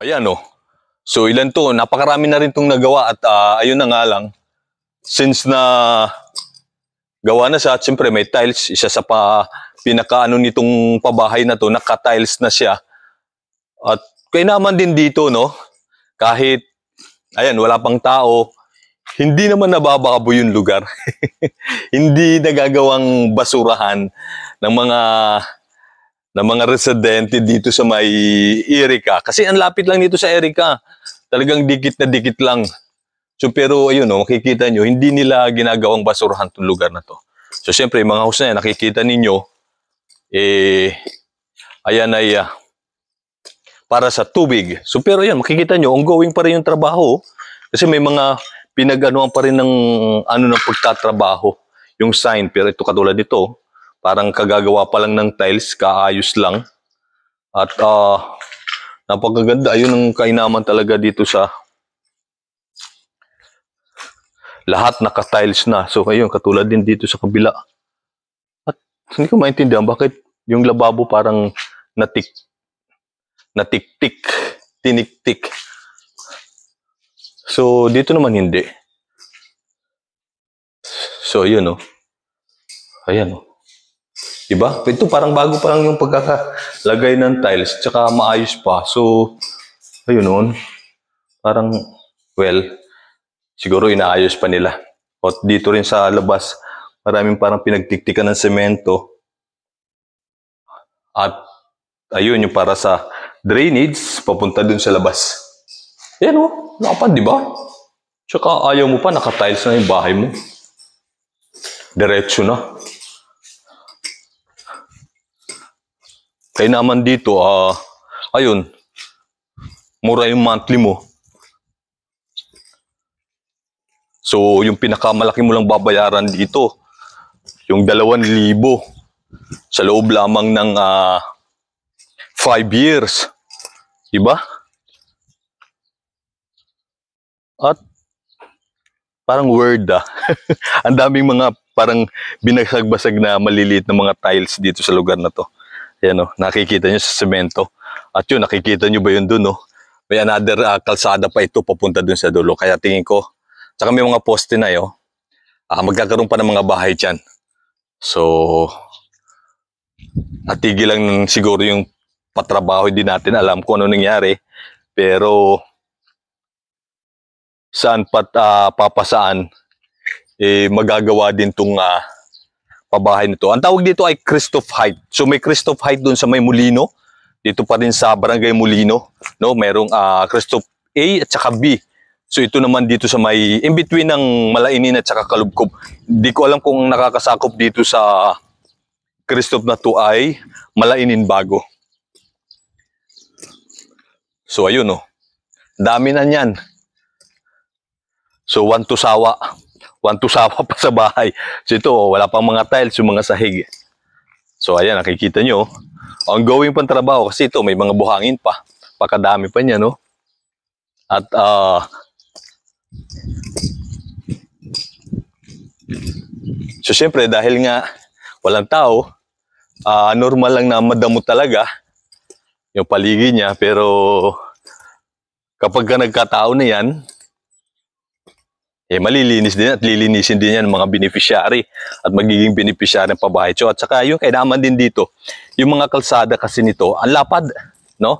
Ayan oh. So ilan to, napakarami na rin tong nagawa at ayun na nga lang, since na gawa na siya at siyempre may tiles, isa sa pinakaano nitong pabahay na to, naka-tiles na siya. At kaya naman din dito no, kahit ayan wala pang tao, hindi naman nababakabo yung lugar. Hindi nagagawang basurahan ng mga residente dito sa may Erica. Kasi ang lapit lang dito sa Erica. Talagang dikit na dikit lang. So pero ayun no, makikita nyo, hindi nila ginagawang basurahan itong lugar na to. So siyempre, mga house na yan, nakikita ninyo, ayan ay para sa tubig. So pero ayan, makikita nyo, ongoing pa rin yung trabaho. Kasi may mga pinag-anuan pa rin ng pagtatrabaho, yung sign. Pero ito katulad dito, parang kagagawa pa lang ng tiles, kaayos lang. At napakaganda. Ayun ang kainaman talaga dito sa lahat naka-tiles na. So ayun, katulad din dito sa kabila. At hindi ko maintindihan bakit yung lababo parang natiktik, tiniktik. So dito naman hindi. So ayun oh. Ayan oh. Diba? Ito parang bago pa lang yung pagkakalagay ng tiles, tsaka maayos pa. So, ayun noon. Parang, well, siguro inaayos pa nila. At dito rin sa labas, maraming parang pinagtiktikan ng semento. At, ayun yung para sa drainage, papunta dun sa labas. Ayan o, nakapad, diba? Tsaka ayaw mo pa, naka-tiles na yung bahay mo. Diretso na. Kaya naman dito, ayun, mura yung monthly mo. So, yung pinakamalaki mo lang babayaran dito, yung 2,000 sa loob lamang ng 5 years. Diba? At parang word ang daming mga parang binasag-basag na maliliit na mga tiles dito sa lugar na to. Ayan o, nakikita nyo sa semento. At yun, nakikita nyo ba yun dun o? May another kalsada pa ito papunta dun sa dulo. Kaya tingin ko, tsaka may mga poste na yun. Magkakaroon pa ng mga bahay dyan. So, natigil lang siguro yung patrabaho. Hindi natin alam kung ano nangyari. Pero, saan papasaan, magagawa din itong pabahay nito. Ang tawag dito ay Christoph Height. So may Christoph Height doon sa may Molino. Dito pa rin sa Barangay Molino, no? Merong Christoph A at saka B. So ito naman dito sa may in between ng Malainin at saka Kalubkob. Hindi ko alam kung nakakasakop dito sa Christoph na to ay Malainin Bago. So ayun oh. Dami na niyan. So 1 to sawa. 1 to sawa pa sa bahay. So ito, wala pang mga tiles, yung mga sahig. So ayan, nakikita nyo. Ongoing pang trabaho kasi ito, may mga buhangin pa. Pakadami pa niya, no? At, so syempre, dahil nga walang tao, normal lang na madamo talaga yung paligid niya. Pero kapag ka nagkatao na yan, malilinis din at lilinisin din yan ng mga beneficiary at magiging beneficiary ng pabahay. So, at saka yung kailangan din dito, yung mga kalsada kasi nito, ang lapad, no?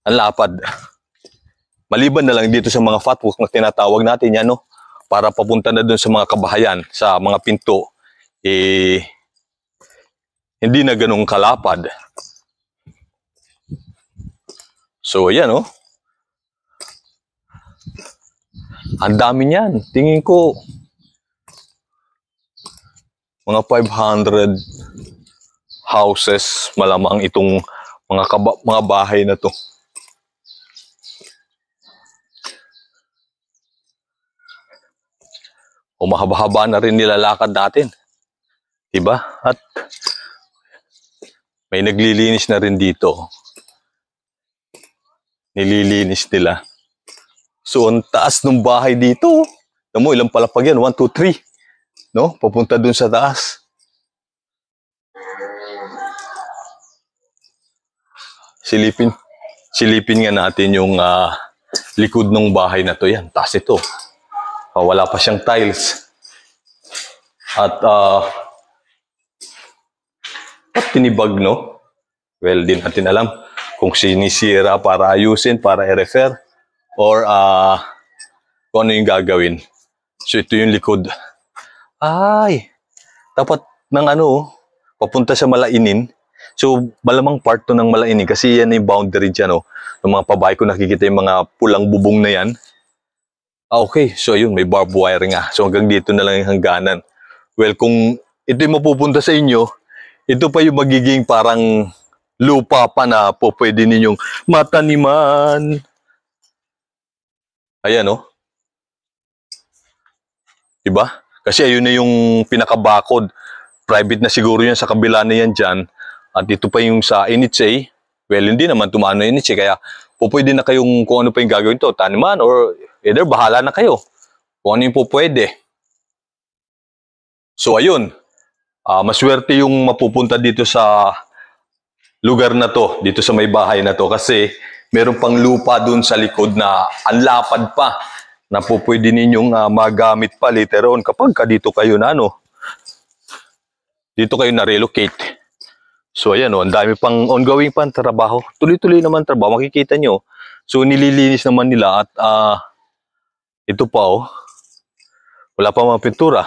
Ang lapad. Maliban na lang dito sa mga fatwalk na tinatawag natin yan, no? Para papunta na dun sa mga kabahayan, sa mga pinto, hindi na ganun kalapad. So, ayan, no? Ang dami niyan. Tingin ko mga 500 houses malamang itong mga bahay na to. O mahaba-haba na rin nilalakad natin. Diba? At may naglilinis na rin dito. Nililinis nila. So, ang taas ng bahay dito. Alam mo, ilang palapag yan? 1, 2, 3. No? Papunta dun sa taas. Silipin. silipin nga natin yung likod ng bahay na to. Yan, taas ito. Wala pa siyang tiles. At tinibag, no? Well, di natin alam kung sinisira para ayusin, para i-refer, or kung ano yung gagawin. So, ito yung likod. Ay, dapat ng papunta sa Malainin. So, malamang part to ng Malainin kasi yan yung boundary dyan, no? Ng mga pabahay ko nakikita yung mga pulang bubong na yan. Okay. So, ayun, may barbed wire nga. So, hanggang dito na lang yung hangganan. Well, kung ito yung mapupunta sa inyo, ito pa yung magiging parang lupa pa na po pwede ninyong mataniman. Ayan, no? Diba? Kasi ayun na yung pinakabakod. Private na siguro yan sa kabila na yan dyan. At ito pa yung sa NHA. Well, hindi naman tumano NHA. Kaya po pwede na kayong kung ano pa yung gagawin to. Taniman or either bahala na kayo. Kung ano yung po pwede. So ayun. Maswerte yung mapupunta dito sa lugar na to. Dito sa may bahay na to. Kasi meron pang lupa dun sa likod na ang lapad pa. Na po pwede ninyong magamit pa later on kapag dito kayo na dito kayo na-relocate. So ayan ang dami pang ongoing pang trabaho. Tuloy-tuloy naman trabaho, makikita nyo. So nililinis naman nila at ito pa wala pa mga pintura.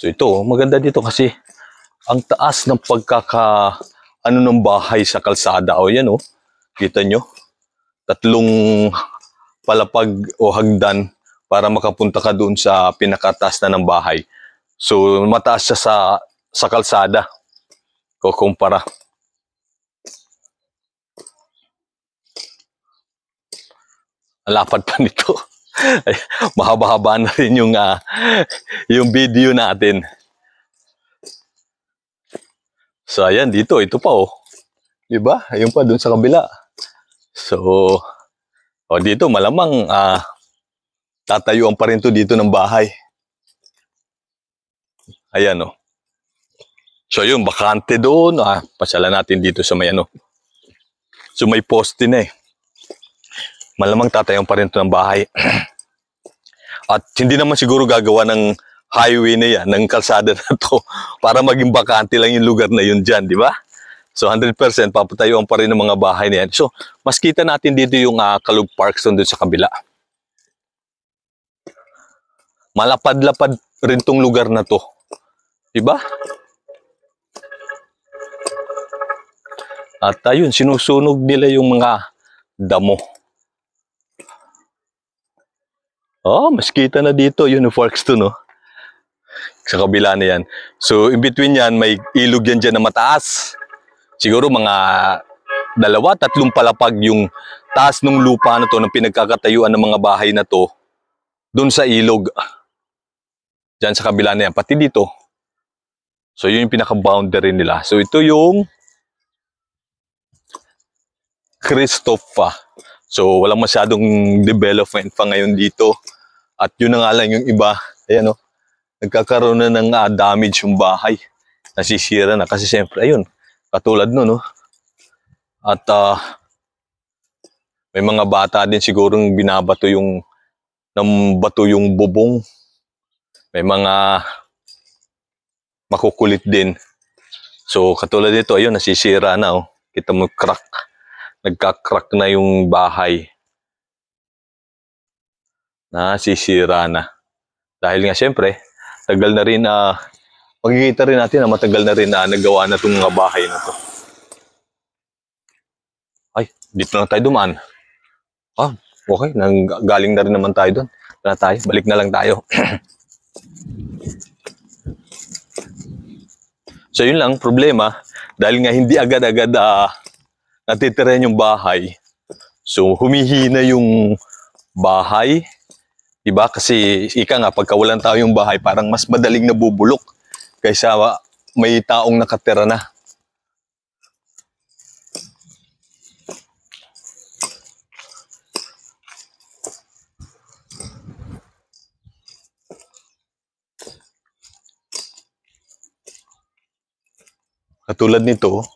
So ito maganda dito kasi ang taas ng ng bahay sa kalsada. Yan kita nyo. 3 palapag o hagdan para makapunta ka doon sa pinakataas na ng bahay. So, mataas siya sa kalsada. Kukumpara. Lapad pa nito. Mahaba-haba na rin yung video natin. So, ayan dito. Ito pa Diba? Ayun pa doon sa kabila. So, dito malamang tatayuan pa rin to dito ng bahay. Ayan So yun, bakante doon. Pasyalan natin dito sa may So may poste na Malamang tatayuan pa rin to ng bahay. At hindi naman siguro gagawa ng highway na yan, ng kalsada na to, para maging bakante lang yung lugar na yun dyan, di ba? So 100% papatayuan pa rin ng mga bahay na yan. So mas kita natin dito yung Kalug Park doon sa kabila. Malapad-lapad rin tong lugar na to. Diba? At ayun, sinusunog nila yung mga damo. Mas kita na dito yung forks to, no? Sa kabila na yan. So in between yan, may ilog yan dyan na mataas. Siguro mga 2-3 palapag yung taas ng lupa na to, ng pinagkakatayuan ng mga bahay na to, doon sa ilog. Diyan sa kabila na yan, pati dito. So yun yung pinaka-boundary nila. So ito yung Christopha. So walang masyadong development pa ngayon dito. At yun na nga lang yung iba. Ayan nagkakaroon na ng damage yung bahay. Nasisira na kasi siyempre, ayun. Katulad At may mga bata din sigurong binabato yung bubong. May mga makukulit din. So katulad nito, ayun, nasisira na Kita mo crack. Nagka-crack na yung bahay. Nasisira na. Dahil nga siyempre, tagal na rin makikita rin natin na matagal na rin nagawa na itong mga bahay na to. Ay, dito lang tayo dumaan. Okay. Galing na rin naman tayo doon. Balik na lang tayo. So yun lang, problema. Dahil nga hindi agad-agad natitirahan yung bahay. So humihina yung bahay. Diba? Kasi ika nga, pagka walang tao yung bahay, parang mas madaling nabubulok kaysa may taong nakatira na. Katulad nito,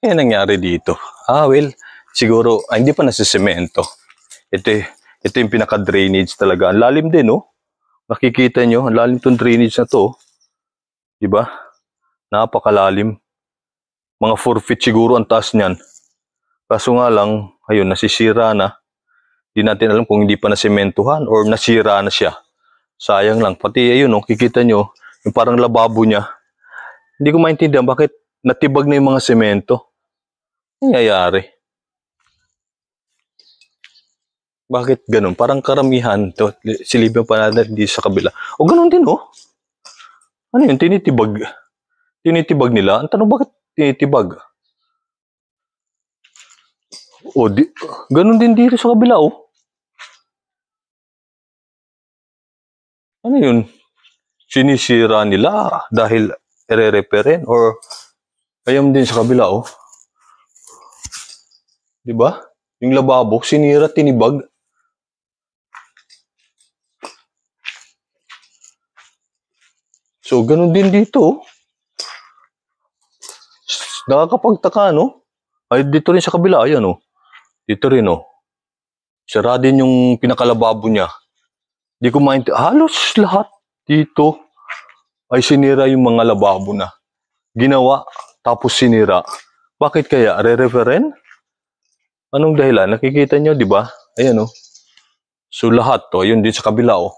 Kaya nangyari dito. Well, siguro, hindi pa nasisemento. Ito yung pinaka-drainage talaga. Ang lalim din, oh. Nakikita nyo, ang lalim tong drainage na to. Diba? Napakalalim. Mga 4 feet siguro ang taas niyan. Kaso nga lang, ayun, nasisira na. Hindi natin alam kung hindi pa nasementuhan or nasira na siya. Sayang lang. Pati ayun, oh, kikita nyo, yung parang lababo niya. Hindi ko maintindihan bakit natibag na yung mga semento. Nangyayari. Bakit ganun? Parang karamihan. To, silipin pa natin hindi sa kabila. O ganun din, oh. Ano yun? Tinitibag. Tinitibag nila. Ang tanong, bakit tinitibag? O, ganun din dito sa kabila, oh. Ano yun? Sinisira nila dahil ire-repair or ayun din sa kabila, oh. Diba? Yung lababo, sinira, tinibag. So, ganun din dito, oh. Nakakapagtaka, no? Ay, dito rin sa kabila, ayan, oh. Dito rin, oh. Sira din yung pinakalababo niya. Di ko maintindihan. Halos lahat dito ay sinira yung mga lababo na. Ginawa, tapos sinira. Bakit kaya? Re-referen? Anong dahilan? Nakikita nyo, di ba? Ayan, oh. So, lahat to. Ayun din sa kabila, oh.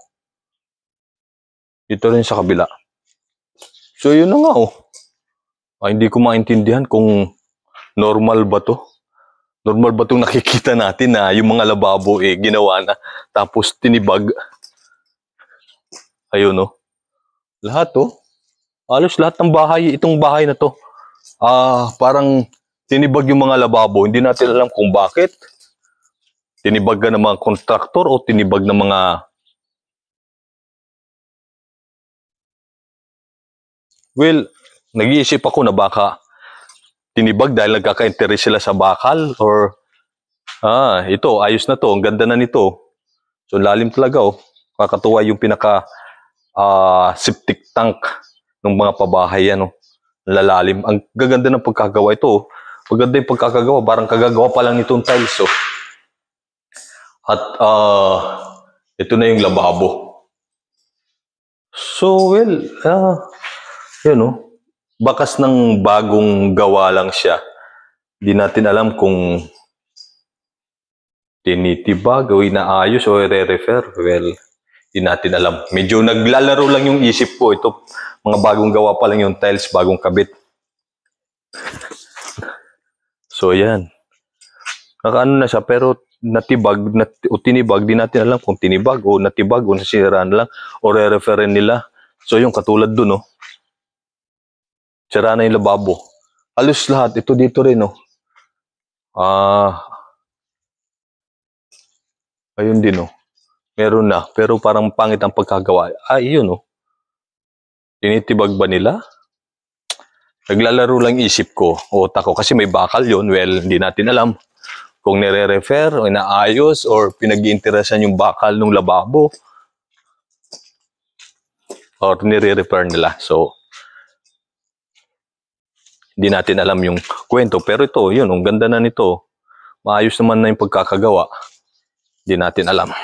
Dito rin sa kabila. So, yun na nga, oh. Hindi ko maintindihan kung normal ba to. Normal ba itong nakikita natin na yung mga lababo, ginawa na. Tapos, tinibag. Ayun, oh. Lahat, oh. Halos lahat ng bahay, itong bahay na to. Parang tinibag yung mga lababo. Hindi natin alam kung bakit. Tinibag ka ng mga kontraktor o tinibag ng mga... Well, nag-iisip ako na baka tinibag dahil nagkaka-interest sila sa bakal or... ito, ayos na to. Ang ganda na nito. So, lalim talaga, oh. Kakatuwa yung pinaka... septic tank ng mga pabahay, ano, lalalim. Ang gaganda ng pagkagawa ito. Maganda yung pagkakagawa, parang kagagawa pa lang itong tiles, oh. At ito na yung lababo. So, well, yun, oh. Bakas ng bagong gawa lang siya. Hindi natin alam kung tinitibag o inaayos o re-refer. Well, hindi natin alam. Medyo naglalaro lang yung isip ko. Ito, mga bagong gawa pa lang yung tiles, bagong kabit. So, yan. Nakaano na siya, pero natibag, o tinibag, di natin alam kung tinibag o natibag o nasiraan lang o re-referen nila. So, yung katulad dun, oh. Sira na yung lababo. Halos lahat. Ito dito rin, oh. Ayun din, oh. Meron na, pero parang pangit ang pagkagawa. Yun, oh. Tinitibag ba nila? Naglalaro lang isip ko, utak ko, kasi may bakal yun. Well, hindi natin alam kung nire-refer o inaayos or pinag-iinteresan yung bakal ng lababo or nire-refer nila. So, hindi natin alam yung kwento. Pero ito, yun, ang ganda na nito. Maayos naman na yung pagkakagawa. Hindi natin alam.